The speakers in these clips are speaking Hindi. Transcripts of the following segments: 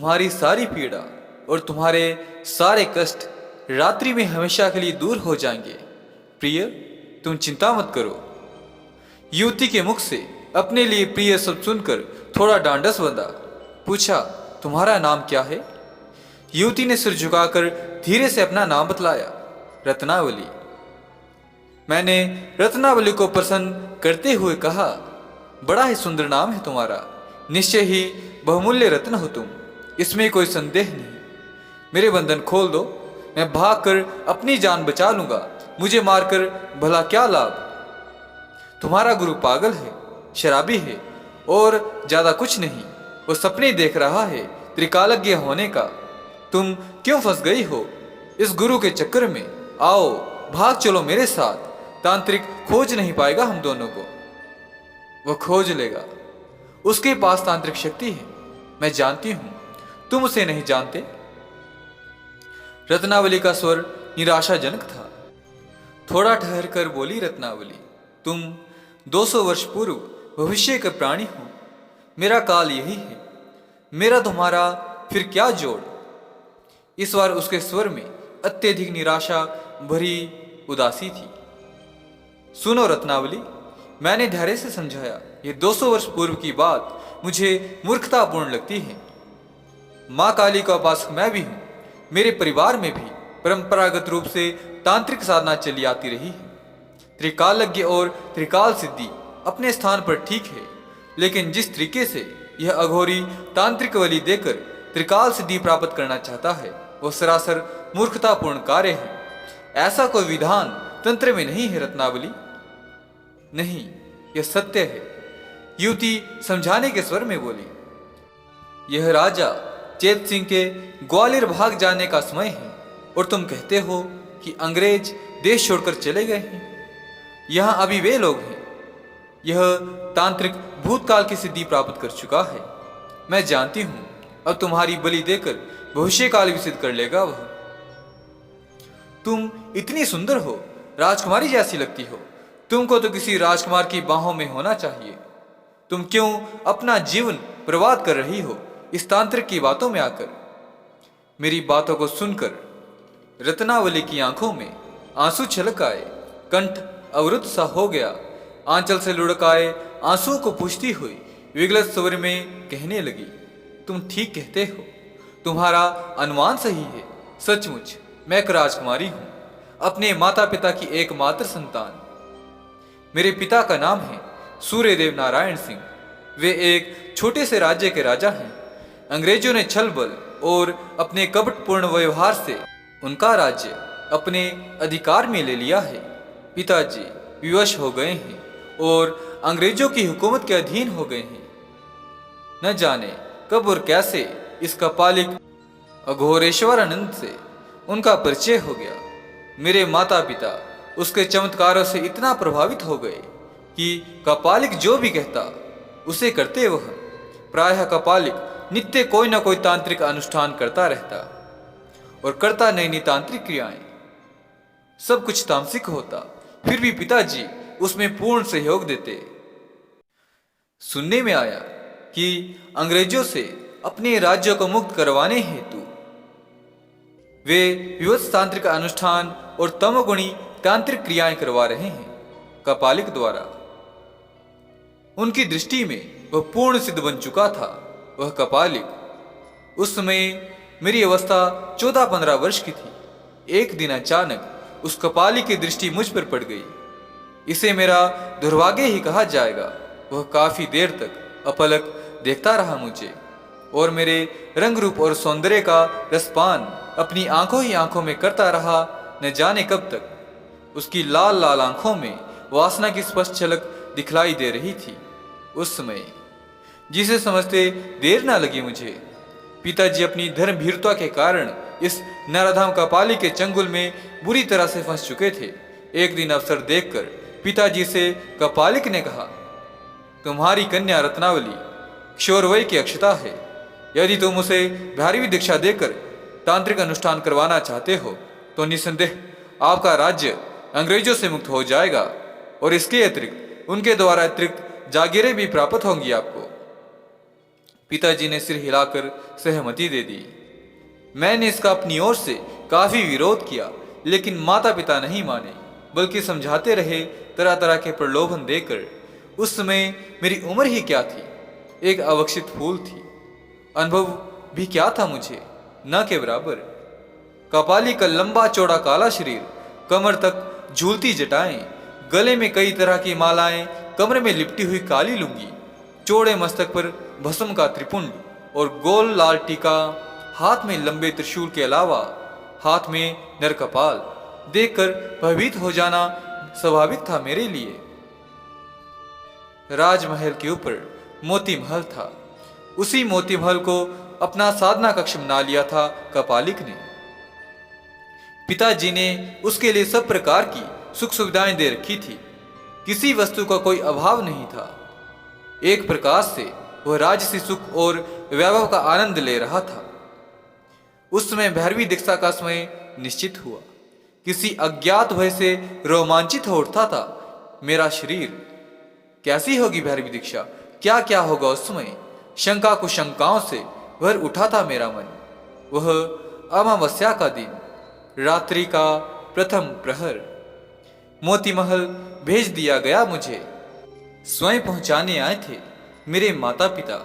तुम्हारी सारी पीड़ा और तुम्हारे सारे कष्ट रात्रि में हमेशा के लिए दूर हो जाएंगे। प्रिय, तुम चिंता मत करो। युवती के मुख से अपने लिए प्रिय शब्द सुनकर थोड़ा ढांढस बंधा। पूछा, तुम्हारा नाम क्या है? युवती ने सिर झुकाकर धीरे से अपना नाम बतलाया, रत्नावली। मैंने रत्नावली को प्रसन्न करते हुए कहा, बड़ा ही सुंदर नाम है तुम्हारा, निश्चय ही बहुमूल्य रत्न हो तुम, इसमें कोई संदेह नहीं। मेरे बंधन खोल दो, मैं भागकर अपनी जान बचा लूंगा, मुझे मारकर भला क्या लाभ। तुम्हारा गुरु पागल है, शराबी है और ज्यादा कुछ नहीं। वो सपने देख रहा है त्रिकालज्ञ होने का। तुम क्यों फंस गई हो इस गुरु के चक्कर में? आओ भाग चलो मेरे साथ। तांत्रिक खोज नहीं पाएगा हम दोनों को, वह खोज लेगा। उसके पास तांत्रिक शक्ति है, मैं जानती हूं, तुम उसे नहीं जानते। रत्नावली का स्वर निराशाजनक था। थोड़ा ठहर कर बोली रत्नावली, तुम 200 वर्ष पूर्व भविष्य के प्राणी हो, मेरा काल यही है, मेरा तुम्हारा फिर क्या जोड़। इस बार उसके स्वर में अत्यधिक निराशा भरी उदासी थी। सुनो रत्नावली, मैंने धैर्य से समझाया, ये 200 वर्ष पूर्व की बात मुझे मूर्खतापूर्ण लगती है। माँ काली का उपासक मैं भी हूं, मेरे परिवार में भी परंपरागत रूप से तांत्रिक साधना चली आती रही है। त्रिकालज्ञ और त्रिकाल सिद्धि अपने स्थान पर ठीक है, लेकिन जिस तरीके से यह अघोरी तांत्रिक बलि देकर त्रिकाल सिद्धि प्राप्त करना चाहता है, वह सरासर मूर्खतापूर्ण कार्य है। ऐसा कोई विधान तंत्र में नहीं है रत्नावली। नहीं, यह सत्य है, युवती समझाने के स्वर में बोली। यह राजा चेत सिंह के ग्वालियर भाग जाने का समय है और तुम कहते हो कि अंग्रेज देश छोड़कर चले गए हैं। यहां अभी वे लोग हैं। यह तांत्रिक भूतकाल की सिद्धि प्राप्त कर चुका है, मैं जानती हूं। अब तुम्हारी बलि देकर भविष्य काल भी सिद्ध कर लेगा वह। तुम इतनी सुंदर हो, राजकुमारी जैसी लगती हो, तुमको तो किसी राजकुमार की बाहों में होना चाहिए। तुम क्यों अपना जीवन बर्बाद कर रही हो इस तांत्रिक की बातों में आकर? मेरी बातों को सुनकर रत्नावली की आंखों में आंसू छलक आए, कंठ अवरुद्ध सा हो गया। आंचल से लुढ़क आए आंसुओं को पूछती हुई विगलित स्वर में कहने लगी, तुम ठीक कहते हो, तुम्हारा अनुमान सही है। सचमुच मैं एक राजकुमारी हूं, अपने माता पिता की एकमात्र संतान। मेरे पिता का नाम है सूर्यदेव नारायण सिंह। वे एक छोटे से राज्य के राजा हैं। अंग्रेजों ने छल बल और अपने कपटपूर्ण व्यवहार से उनका राज्य अपने अधिकार में ले लिया है। पिताजी विवश हो गए हैं और अंग्रेजों की हुकूमत के अधीन हो गए हैं। न जाने कब और कैसे इस कपालिक अघोरेश्वरानंद से उनका परिचय हो गया। मेरे माता पिता उसके चमत्कारों से इतना प्रभावित हो गए कि कपालिक जो भी कहता उसे करते वह। प्रायः कपालिक नित्य कोई न कोई तांत्रिक अनुष्ठान करता रहता और करता नई नई तांत्रिक क्रियाएं। सब कुछ तामसिक होता, फिर भी पिताजी उसमें पूर्ण सहयोग देते। सुनने में आया कि अंग्रेजों से अपने राज्यों को मुक्त करवाने हेतु वे विवश तांत्रिक अनुष्ठान और तमोगुणी तांत्रिक क्रियाएं करवा रहे हैं कपालिक द्वारा। उनकी दृष्टि में वह पूर्ण सिद्ध बन चुका था, वह कपालिक। उस समय मेरी अवस्था 14-15 वर्ष की थी। एक दिन अचानक उस कपालिक की दृष्टि मुझ पर पड़ गई। इसे मेरा दुर्भाग्य ही कहा जाएगा। वह काफी देर तक अपलक देखता रहा मुझे और मेरे रंग रूप और सौंदर्य का रसपान अपनी आंखों ही आंखों में करता रहा। न जाने कब तक उसकी लाल लाल आंखों में वासना की स्पष्ट झलक दिखलाई दे रही थी। उस समय जिसे समझते देर ना लगी मुझे। पिताजी अपनी धर्मभीरुता के कारण इस नराधाम कपाली के चंगुल में बुरी तरह से फंस चुके थे। एक दिन अवसर देखकर पिताजी से कपालिक ने कहा, तुम्हारी कन्या रत्नावली क्षौरवय की अक्षता है। यदि तुम उसे धार्मिक दीक्षा देकर तांत्रिक अनुष्ठान करवाना चाहते हो तो निसंदेह आपका राज्य अंग्रेजों से मुक्त हो जाएगा और इसके अतिरिक्त उनके द्वारा अतिरिक्त जागीरें भी प्राप्त होंगी आपको। पिताजी ने सिर हिलाकर सहमति दे दी। मैंने इसका अपनी ओर से काफी विरोध किया, लेकिन माता पिता नहीं माने, बल्कि समझाते रहे तरह तरह के प्रलोभन देकर। उस समय मेरी उम्र ही क्या थी, एक अविकसित फूल थी। अनुभव भी क्या था मुझे, न के बराबर। कपाली का लंबा चौड़ा काला शरीर, कमर तक झूलती जटाएं, गले में कई तरह की मालाएं, कमर में लिपटी हुई काली लुंगी, चौड़े मस्तक पर भस्म का त्रिपुंड और गोल लाल टीका, हाथ में लंबे त्रिशूल के अलावा हाथ में नर कपाल, देखकर भयभीत हो जाना स्वाभाविक था मेरे लिए। राजमहल के ऊपर मोती महल था। उसी मोती महल को अपना साधना कक्ष बना लिया था कपालिक ने। पिताजी ने उसके लिए सब प्रकार की सुख सुविधाएं दे रखी थी। किसी वस्तु का कोई अभाव नहीं था। एक प्रकार से वह राजसी सुख और वैभव का आनंद ले रहा था। उस समय भैरवी दीक्षा का समय निश्चित हुआ। किसी अज्ञात भय से रोमांचित हो उठता था मेरा शरीर। कैसी होगी भैरवी दीक्षा, क्या क्या होगा उस समय, शंका कुशंकाओं से भर उठा था मेरा मन। वह अमावस्या का दिन, रात्रि का प्रथम प्रहर। मोती महल भेज दिया गया मुझे। स्वयं पहुंचाने आए थे मेरे माता पिता।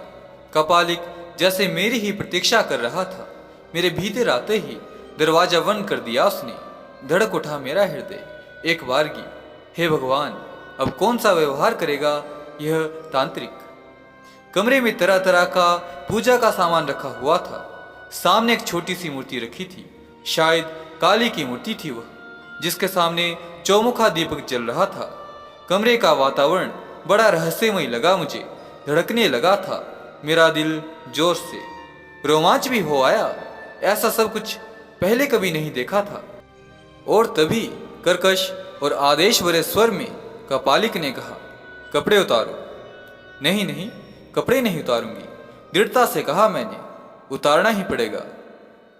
कपालिक जैसे मेरी ही प्रतीक्षा कर रहा था। मेरे भीतर आते ही दरवाजा बंद कर दिया उसने। धड़क उठा मेरा हृदय एक बारगी। हे भगवान, अब कौन सा व्यवहार करेगा यह तांत्रिक। कमरे में तरह तरह का पूजा का सामान रखा हुआ था। सामने एक छोटी सी मूर्ति रखी थी, शायद काली की मूर्ति थी वह, जिसके सामने चौमुखा दीपक जल रहा था। कमरे का वातावरण बड़ा रहस्यमय लगा मुझे। धड़कने लगा था मेरा दिल जोर से। रोमांच भी हो आया। ऐसा सब कुछ पहले कभी नहीं देखा था। और तभी कर्कश और आदेश भरे स्वर में कपालिक ने कहा, कपड़े उतारो। नहीं नहीं, कपड़े नहीं उतारूंगी, दृढ़ता से कहा मैंने। उतारना ही पड़ेगा।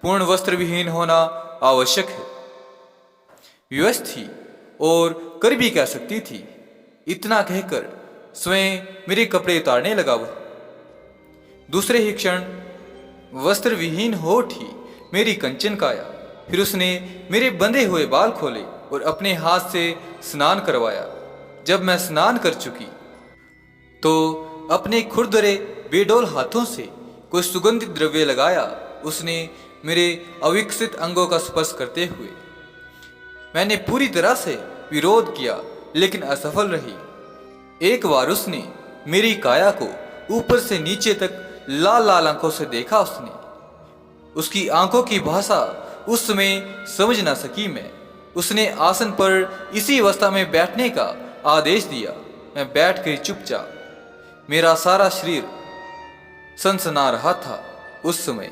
पूर्ण वस्त्र विहीन होना आवश्यक है। विवश थी और कर भी कह सकती थी। इतना कहकर स्वयं मेरे कपड़े उतारने लगा वह। दूसरे ही क्षण वस्त्र विहीन हो उठी मेरी कंचन काया। फिर उसने मेरे बंधे हुए बाल खोले और अपने हाथ से स्नान करवाया। जब मैं स्नान कर चुकी तो अपने खुरदरे बेडोल हाथों से कोई सुगंधित द्रव्य लगाया उसने मेरे अविकसित अंगों का स्पर्श करते हुए। मैंने पूरी तरह से विरोध किया, लेकिन असफल रही। एक बार उसने मेरी काया को ऊपर से नीचे तक लाल लाल आंखों से देखा। उसकी आंखों की भाषा उस समय समझ ना सकी मैं। उसने आसन पर इसी अवस्था में बैठने का आदेश दिया। मैं बैठ गई चुपचाप। मेरा सारा शरीर सनसना रहा था उस समय।